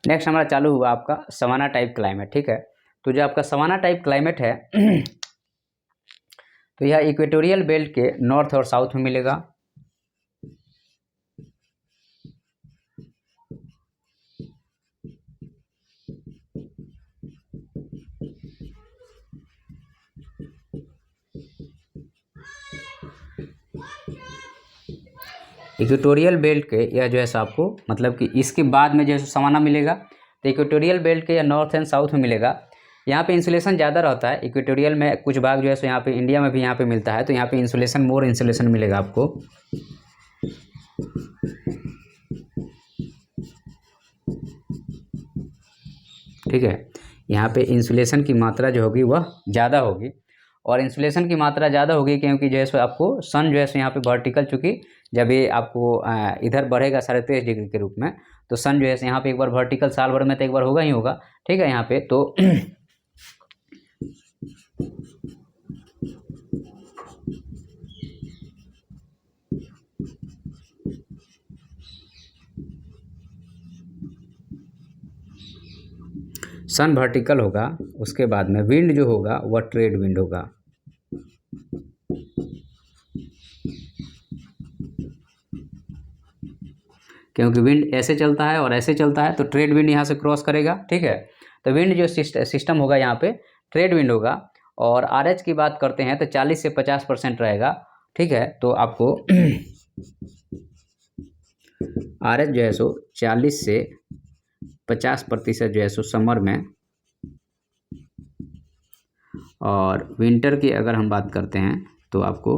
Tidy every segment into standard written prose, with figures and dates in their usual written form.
Next हमारा चालू हुआ आपका सवाना टाइप क्लाइमेट, ठीक है। तो जो आपका सवाना टाइप क्लाइमेट है तो यह इक्वेटोरियल बेल्ट के नॉर्थ और साउथ में मिलेगा। इक्वेटोरियल बेल्ट के यह जो है सो आपको मतलब कि इसके बाद में जो है सवाना मिलेगा। तो इक्वेटोरियल बेल्ट के या नॉर्थ एंड साउथ में मिलेगा। यहाँ पे इंसुलेशन ज़्यादा रहता है इक्वेटोरियल में, कुछ भाग जो है सो यहाँ पे इंडिया में भी यहाँ पे मिलता है, तो यहाँ पे इंसुलेशन मोर इंसुलेशन मिलेगा आपको। ठीक है, यहाँ पे इंसुलेशन की मात्रा जो होगी वह ज़्यादा होगी, और इंसुलेशन की मात्रा ज़्यादा होगी क्योंकि जो है सो आपको सन जो है सो यहाँ पे वर्टिकल, चूँकि जब ये आपको इधर बढ़ेगा 23.5 डिग्री के रूप में, तो सन जो है यहाँ पे एक बार वर्टिकल साल भर में तो एक बार होगा ही होगा। ठीक है, यहाँ पे तो सन वर्टिकल होगा, उसके बाद में विंड जो होगा वह ट्रेड विंड होगा। क्योंकि विंड ऐसे चलता है और ऐसे चलता है, तो ट्रेड विंड यहाँ से क्रॉस करेगा। ठीक है, तो विंड जो सिस्टम होगा यहाँ पे ट्रेड विंड होगा। और आरएच की बात करते हैं तो 40 से 50% रहेगा। ठीक है, तो आपको आरएच जो है सो 40 से 50% जो है सो समर में, और विंटर की अगर हम बात करते हैं तो आपको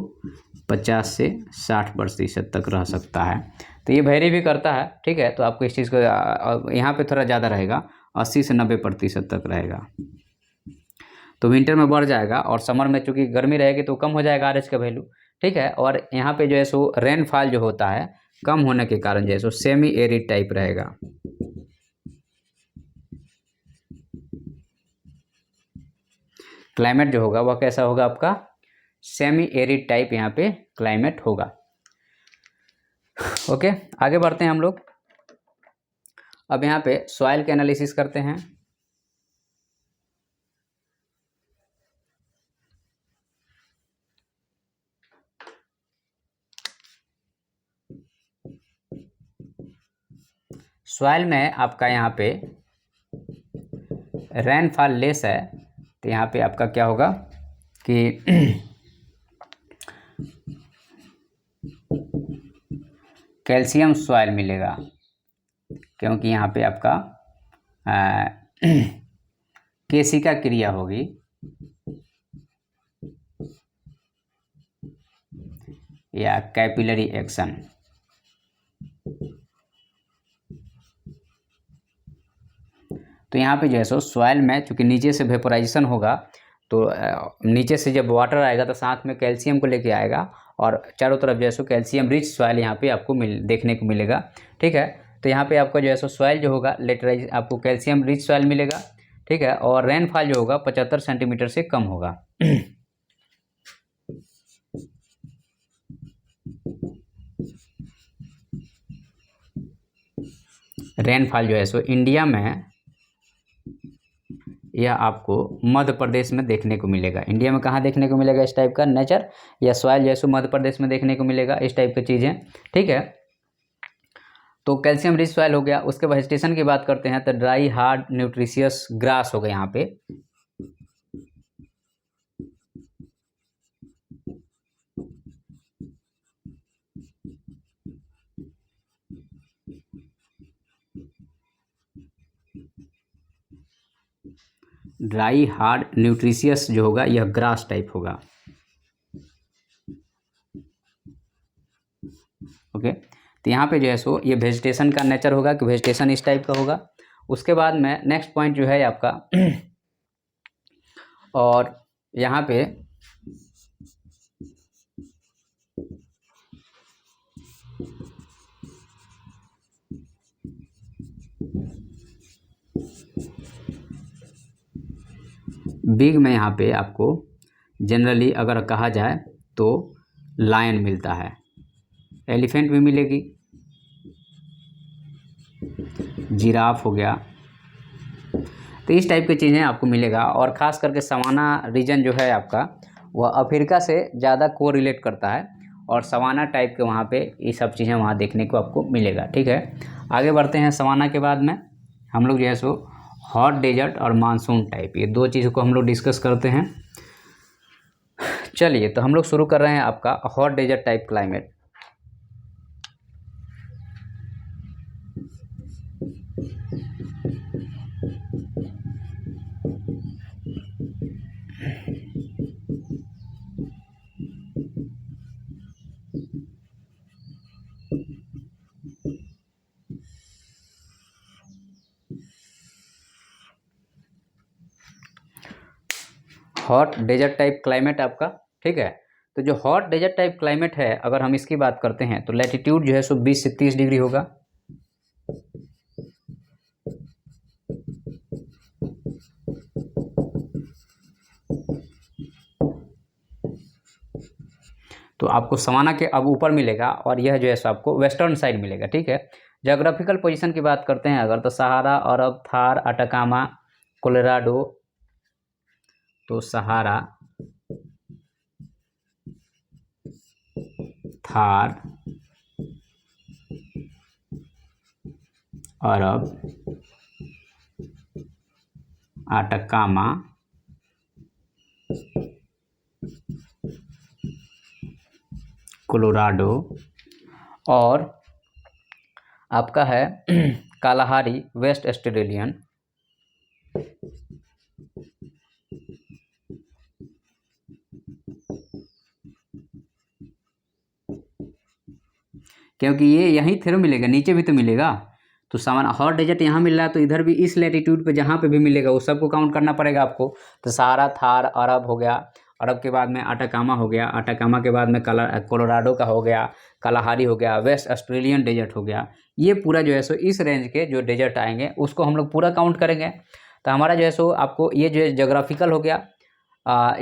50 से 60% तक रह सकता है। तो ये वेरी भी करता है। ठीक है, तो आपको इस चीज़ को यहाँ पे थोड़ा ज़्यादा रहेगा, 80 से 90% तक रहेगा। तो विंटर में बढ़ जाएगा, और समर में चूँकि गर्मी रहेगी तो कम हो जाएगा आरएच का वैल्यू। ठीक है, और यहाँ पे जो है सो रेनफॉल जो होता है कम होने के कारण जो है सो सेमी एरिड टाइप रहेगा। क्लाइमेट जो होगा वह कैसा होगा आपका, सेमी एरिड टाइप यहाँ पे क्लाइमेट होगा। ओके, आगे बढ़ते हैं हम लोग। अब यहाँ पे सॉइल के एनालिसिस करते हैं। सॉइल में आपका यहाँ पे रेनफॉल लेस है, तो यहाँ पे आपका क्या होगा कि कैल्शियम सॉइल मिलेगा, क्योंकि यहाँ पे आपका केशिका क्रिया होगी, या कैपिलरी एक्शन। तो यहाँ पे जो है सो सॉइल में चूँकि नीचे से वेपोराइजेशन होगा, तो नीचे से जब वाटर आएगा तो साथ में कैल्शियम को लेके आएगा, और चारों तरफ जो है सो कैल्शियम रिच सॉइल यहाँ पे आपको देखने को मिलेगा। ठीक है, तो यहाँ पे आपका जो है सो सॉइल जो होगा लेटराइज आपको कैल्शियम रिच सॉइल मिलेगा। ठीक है, और रेनफॉल जो होगा 75 सेंटीमीटर से कम होगा। रेनफॉल जो है सो इंडिया में यह आपको मध्य प्रदेश में देखने को मिलेगा। इंडिया में कहाँ देखने को मिलेगा इस टाइप का नेचर या सॉइल जो है सो मध्य प्रदेश में देखने को मिलेगा इस टाइप की चीज़ें। ठीक है, तो कैल्शियम रिच सॉइल हो गया। उसके वेजिटेशन की बात करते हैं तो ड्राई हार्ड न्यूट्रिशियस ग्रास हो गया यहाँ पे। ड्राई हार्ड न्यूट्रिशियस जो होगा यह ग्रास टाइप होगा। ओके, तो यहाँ पे जो है सो ये वेजिटेशन का नेचर होगा कि वेजिटेशन इस टाइप का होगा। उसके बाद में नेक्स्ट पॉइंट जो है आपका और यहाँ पे बिग में यहाँ पे आपको जनरली अगर कहा जाए तो लायन मिलता है, एलिफेंट भी मिलेगी। जिराफ हो गया। तो इस टाइप की चीज़ें आपको मिलेगा। और ख़ास करके सवाना रीजन जो है आपका वह अफ्रीका से ज़्यादा को रिलेट करता है और सवाना टाइप के वहाँ पे ये सब चीज़ें वहाँ देखने को आपको मिलेगा। ठीक है, आगे बढ़ते हैं। सवाना के बाद में हम लोग जो है सो हॉट डेजर्ट और मानसून टाइप, ये दो चीज़ों को हम लोग डिस्कस करते हैं। चलिए, तो हम लोग शुरू कर रहे हैं आपका hot desert type climate. Hot desert type climate आपका, ठीक है। तो जो हॉट डेजर्ट टाइप क्लाइमेट है, अगर हम इसकी बात करते हैं तो लैटिट्यूड जो है सो 20 से 30 डिग्री होगा। तो आपको सवाना के अब ऊपर मिलेगा और यह जो है सो आपको वेस्टर्न साइड मिलेगा। ठीक है, जोग्राफिकल पोजीशन की बात करते हैं अगर, तो सहारा, अरब, थार, अटाकामा, कोलोराडो। तो सहारा, थार, अरब, अटाकामा, कोलोराडो और आपका है कालाहारी वेस्ट ऑस्ट्रेलियन। क्योंकि ये यहीं फिर मिलेगा, नीचे भी तो मिलेगा। तो सामान हॉट डेजर्ट यहाँ मिल रहा है तो इधर भी इस लैटिट्यूड पे जहाँ पे भी मिलेगा वो सबको काउंट करना पड़ेगा आपको। तो सहारा, थार, अरब हो गया, अरब के बाद में अटाकामा हो गया, अटाकामा के बाद में कोलोराडो का हो गया, कालाहारी हो गया, वेस्ट ऑस्ट्रेलियन डेजर्ट हो गया। ये पूरा जो है सो इस रेंज के जो डेजर्ट आएंगे उसको हम लोग पूरा काउंट करेंगे। तो हमारा जो है सो आपको ये जो है जोग्राफिकल हो गया,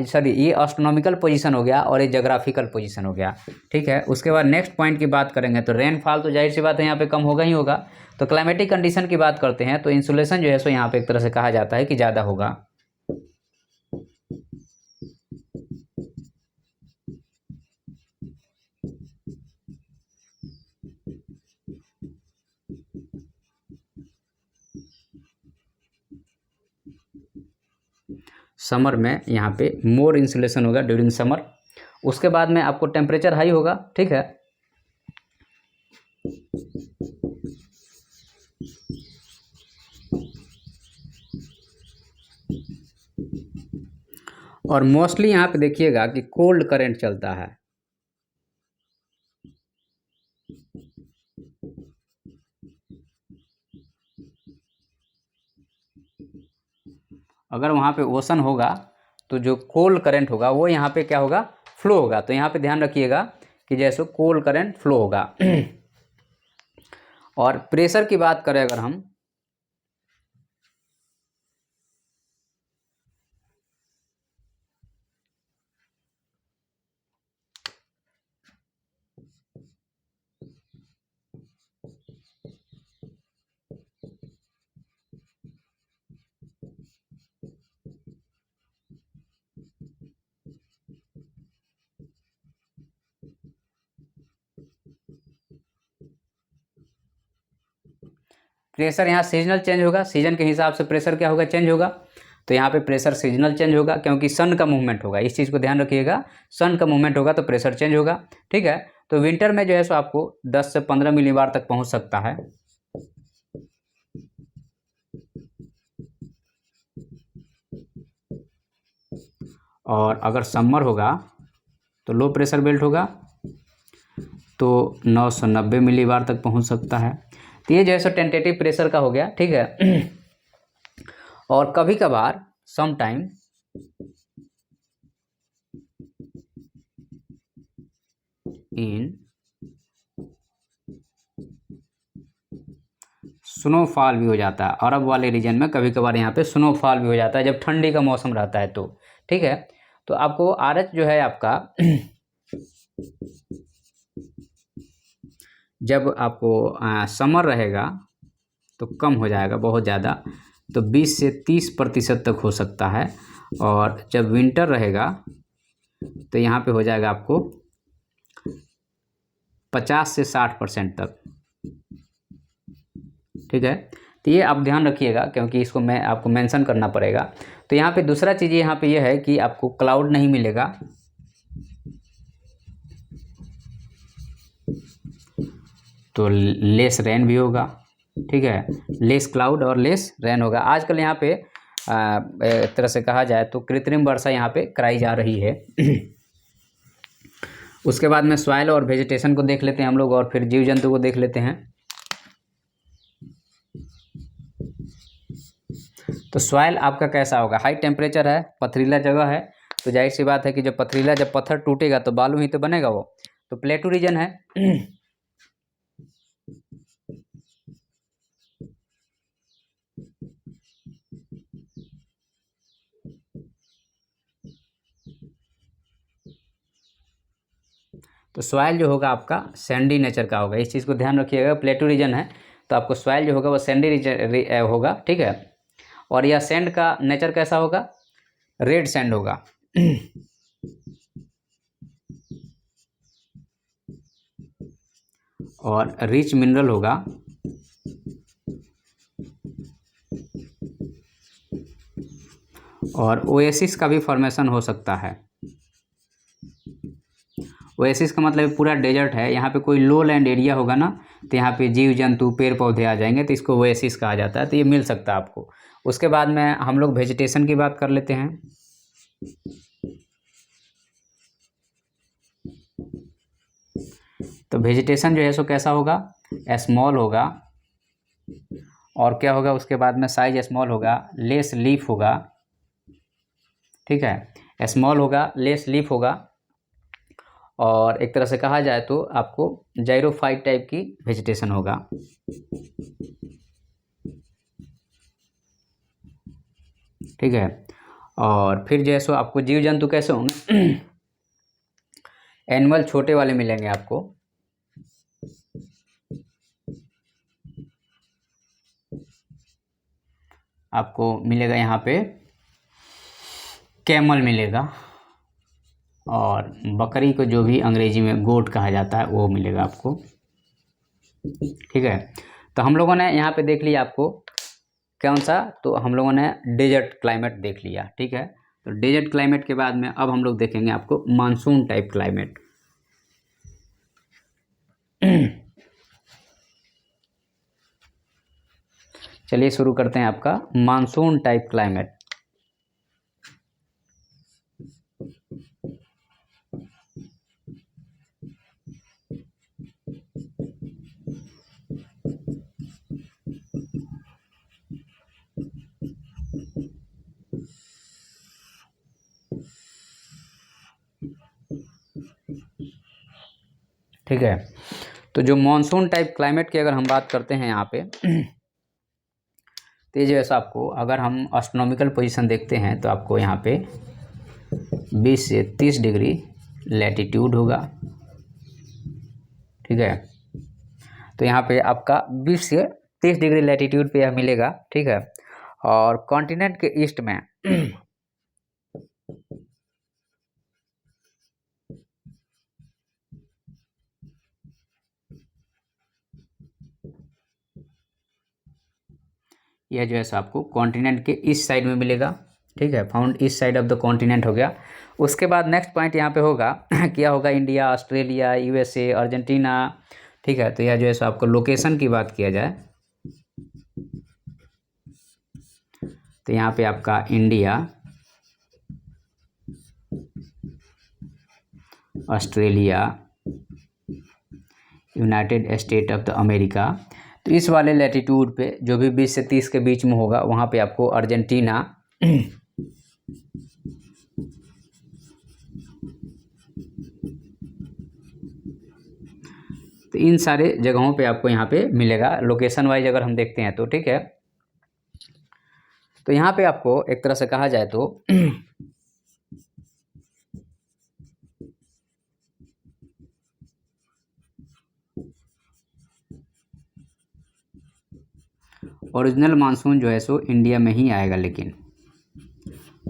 सॉरी ये एस्ट्रोनॉमिकल पोजीशन हो गया और ये जोग्राफिकल पोजीशन हो गया। ठीक है, उसके बाद नेक्स्ट पॉइंट की बात करेंगे तो रेनफॉल तो जाहिर सी बात है यहाँ पे कम होगा ही होगा। तो क्लाइमेटिक कंडीशन की बात करते हैं तो इंसुलेशन जो है सो यहाँ पे एक तरह से कहा जाता है कि ज़्यादा होगा। समर में यहाँ पे मोर इंसुलेशन होगा ड्यूरिंग समर। उसके बाद में आपको टेम्परेचर हाई होगा। ठीक है, और मोस्टली यहाँ पे देखिएगा कि कोल्ड करंट चलता है। अगर वहाँ पे ओशन होगा तो जो कोल्ड करंट होगा वो यहाँ पे क्या होगा, फ्लो होगा। तो यहाँ पे ध्यान रखिएगा कि जैसे कोल्ड करंट फ्लो होगा। और प्रेशर की बात करें अगर हम, प्रेशर यहाँ सीजनल चेंज होगा, सीजन के हिसाब से प्रेशर क्या होगा, चेंज होगा। तो यहाँ पे प्रेशर सीजनल चेंज होगा क्योंकि सन का मूवमेंट होगा, इस चीज़ को ध्यान रखिएगा। सन का मूवमेंट होगा तो प्रेशर चेंज होगा। ठीक है, तो विंटर में जो है सो आपको 10 से 15 मिलीबार तक पहुँच सकता है। और अगर समर होगा तो लो प्रेशर बेल्ट होगा तो 990 मिलीबार तक पहुँच सकता है। तो ये जो है सो टेंटेटिव प्रेशर का हो गया। ठीक है, और कभी कभार सम टाइम इन स्नोफॉल भी हो जाता है। अरब वाले रीजन में कभी कभार यहाँ पे स्नोफॉल भी हो जाता है जब ठंडी का मौसम रहता है तो। ठीक है, तो आपको आरएच जो है आपका जब आपको समर रहेगा तो कम हो जाएगा बहुत ज़्यादा, तो 20 से 30% तक हो सकता है। और जब विंटर रहेगा तो यहाँ पे हो जाएगा आपको 50 से 60% तक। ठीक है, तो ये आप ध्यान रखिएगा क्योंकि इसको मैं आपको मेंशन करना पड़ेगा। तो यहाँ पे दूसरा चीज़ यहाँ पे ये है कि आपको क्लाउड नहीं मिलेगा, तो लेस रेन भी होगा। ठीक है, लेस क्लाउड और लेस रेन होगा। आजकल यहाँ पे एक तरह से कहा जाए तो कृत्रिम वर्षा यहाँ पे कराई जा रही है। उसके बाद में सॉइल और वेजिटेशन को देख लेते हैं हम लोग, और फिर जीव जंतु को देख लेते हैं। तो सॉइल आपका कैसा होगा, हाई टेम्परेचर है, पथरीला जगह है, तो जाहिर सी बात है कि जब पथरीला, जब पत्थर टूटेगा तो बालू ही तो बनेगा वो, तो प्लेटू रीजन है। तो सॉइल जो होगा आपका सैंडी नेचर का होगा, इस चीज़ को ध्यान रखिएगा। प्लेटू रीजन है तो आपको सॉइल जो होगा वो सैंडी रीजन होगा। ठीक है, और यह सैंड का नेचर कैसा होगा, रेड सैंड होगा। और रिच मिनरल होगा। और ओएसिस का भी फॉर्मेशन हो सकता है। ओएसिस का मतलब पूरा डेजर्ट है, यहाँ पे कोई लो लैंड एरिया होगा ना, तो यहाँ पे जीव जंतु पेड़ पौधे आ जाएंगे, तो इसको ओएसिस कहा जाता है। तो ये मिल सकता है आपको। उसके बाद में हम लोग वेजिटेशन की बात कर लेते हैं। तो वेजिटेशन जो है सो कैसा होगा, स्मॉल होगा। और क्या होगा उसके बाद में, साइज स्मॉल होगा, लेस लीफ होगा। ठीक है, स्मॉल होगा, लेस लीफ होगा। और एक तरह से कहा जाए तो आपको जाइरोफाइट टाइप की वेजिटेशन होगा। ठीक है, और फिर जो है सो आपको जीव जंतु कैसे होंगे, एनिमल छोटे वाले मिलेंगे आपको। आपको मिलेगा यहाँ पे कैमल मिलेगा, और बकरी को जो भी अंग्रेजी में गोट कहा जाता है वो मिलेगा आपको। ठीक है, तो हम लोगों ने यहाँ पे देख लिया आपको कौन सा, तो हम लोगों ने डेजर्ट क्लाइमेट देख लिया। ठीक है, तो डेजर्ट क्लाइमेट के बाद में अब हम लोग देखेंगे आपको मानसून टाइप क्लाइमेट। चलिए शुरू करते हैं आपका मानसून टाइप क्लाइमेट। ठीक है, तो जो मानसून टाइप क्लाइमेट की अगर हम बात करते हैं यहाँ पे, तो जैसा आपको अगर हम एस्ट्रोनॉमिकल पोजीशन देखते हैं तो आपको यहाँ पे 20 से 30 डिग्री लैटिट्यूड होगा। ठीक है, तो यहाँ पे आपका 20 से 30 डिग्री लैटिट्यूड पे यह मिलेगा। ठीक है, और कॉन्टिनेंट के ईस्ट में यह जो है सो आपको कॉन्टिनेंट के ईस्ट साइड में मिलेगा। ठीक है, found east side of the continent हो गया। उसके बाद नेक्स्ट पॉइंट यहाँ पे होगा क्या होगा, इंडिया, ऑस्ट्रेलिया, यूएसए, अर्जेंटीना। ठीक है, तो यह जो है सो आपको लोकेशन की बात किया जाए तो यहाँ पे आपका India, Australia, United state of the America, तो इस वाले लैटिट्यूड पे जो भी 20 से 30 के बीच में होगा वहाँ पे आपको अर्जेंटीना, तो इन सारे जगहों पे आपको यहाँ पे मिलेगा लोकेशन वाइज अगर हम देखते हैं तो। ठीक है, तो यहाँ पे आपको एक तरह से कहा जाए तो ओरिजिनल मानसून जो है सो इंडिया में ही आएगा, लेकिन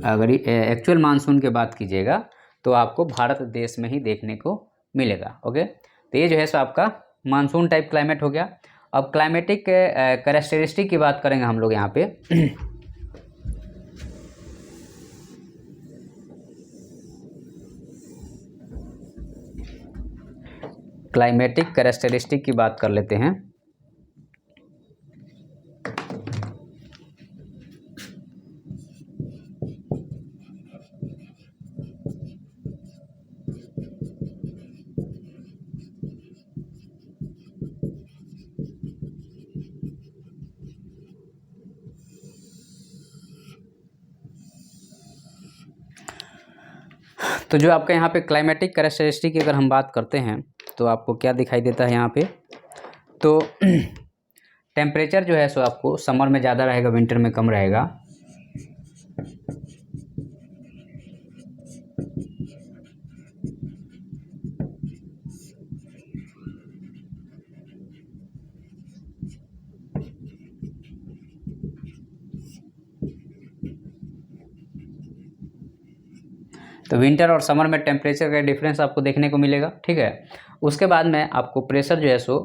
अगर एक्चुअल मानसून की बात कीजिएगा तो आपको भारत देश में ही देखने को मिलेगा। ओके, तो ये जो है सो आपका मानसून टाइप क्लाइमेट हो गया। अब क्लाइमेटिक कैरेक्टरिस्टिक की बात करेंगे हम लोग यहाँ पे। क्लाइमेटिक कैरेक्टरिस्टिक की बात कर लेते हैं। तो जो आपका यहाँ पे क्लाइमेटिक कैरेक्टरिस्टिक की अगर हम बात करते हैं तो आपको क्या दिखाई देता है यहाँ पे, तो टेम्परेचर जो है सो आपको समर में ज़्यादा रहेगा, विंटर में कम रहेगा। तो विंटर और समर में टेम्परेचर का डिफरेंस आपको देखने को मिलेगा। ठीक है, उसके बाद में आपको प्रेशर जो है सो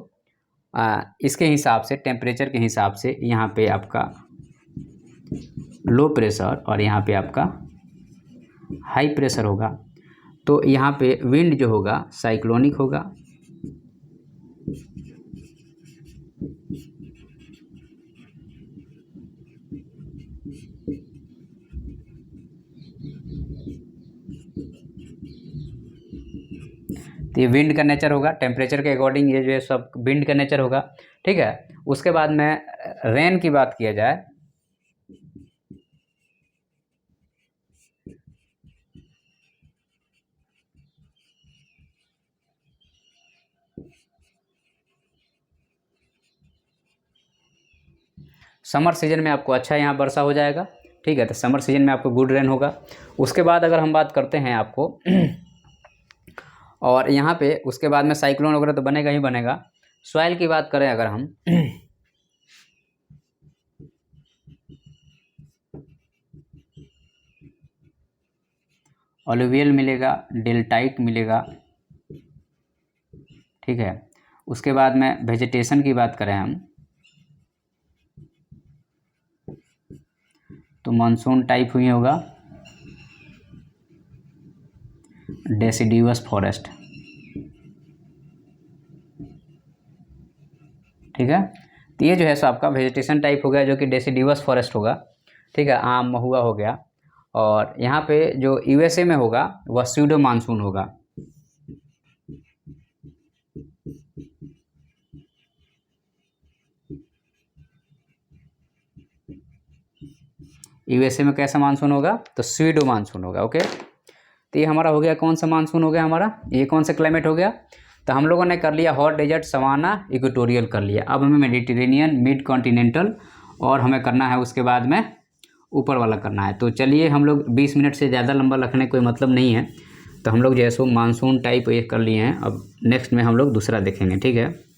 इसके हिसाब से, टेम्परेचर के हिसाब से यहाँ पे आपका लो प्रेशर और यहाँ पे आपका हाई प्रेशर होगा। तो यहाँ पे विंड जो होगा साइक्लोनिक होगा, तो ये विंड का नेचर होगा। टेम्परेचर के अकॉर्डिंग ये जो है सब विंड का नेचर होगा। ठीक है, उसके बाद में रेन की बात किया जाए, समर सीजन में आपको अच्छा यहाँ वर्षा हो जाएगा। ठीक है, तो समर सीजन में आपको गुड रेन होगा। उसके बाद अगर हम बात करते हैं आपको और यहाँ पे उसके बाद में साइक्लोन वगैरह तो बनेगा ही बनेगा। सॉइल की बात करें अगर हम ऑलुवियल मिलेगा, डेल्टाइट मिलेगा। ठीक है, उसके बाद में वेजिटेशन की बात करें हम तो मानसून टाइप हुई होगा डेसिडिवस फॉरेस्ट। ठीक है, तो ये जो है सो आपका वेजिटेशन टाइप हो गया जो कि डेसिडिवस फॉरेस्ट होगा। ठीक है, आम महुआ हो गया। और यहाँ पे जो यूएसए में होगा वह स्यूडो मानसून होगा। यूएसए में कैसा मानसून होगा, तो स्यूडो मानसून होगा। ओके, तो ये हमारा हो गया कौन सा मानसून हो गया हमारा, ये कौन सा क्लाइमेट हो गया। तो हम लोगों ने कर लिया हॉट डेजर्ट, सवाना, इक्वेटोरियल कर लिया। अब हमें मेडिटेरेनियन, मिड कॉन्टिनेंटल और हमें करना है उसके बाद में ऊपर वाला करना है। तो चलिए, हम लोग 20 मिनट से ज़्यादा लंबा रखने कोई मतलब नहीं है, तो हम लोग जैसो मानसून टाइप ये कर लिए हैं। अब नेक्स्ट में हम लोग दूसरा देखेंगे। ठीक है।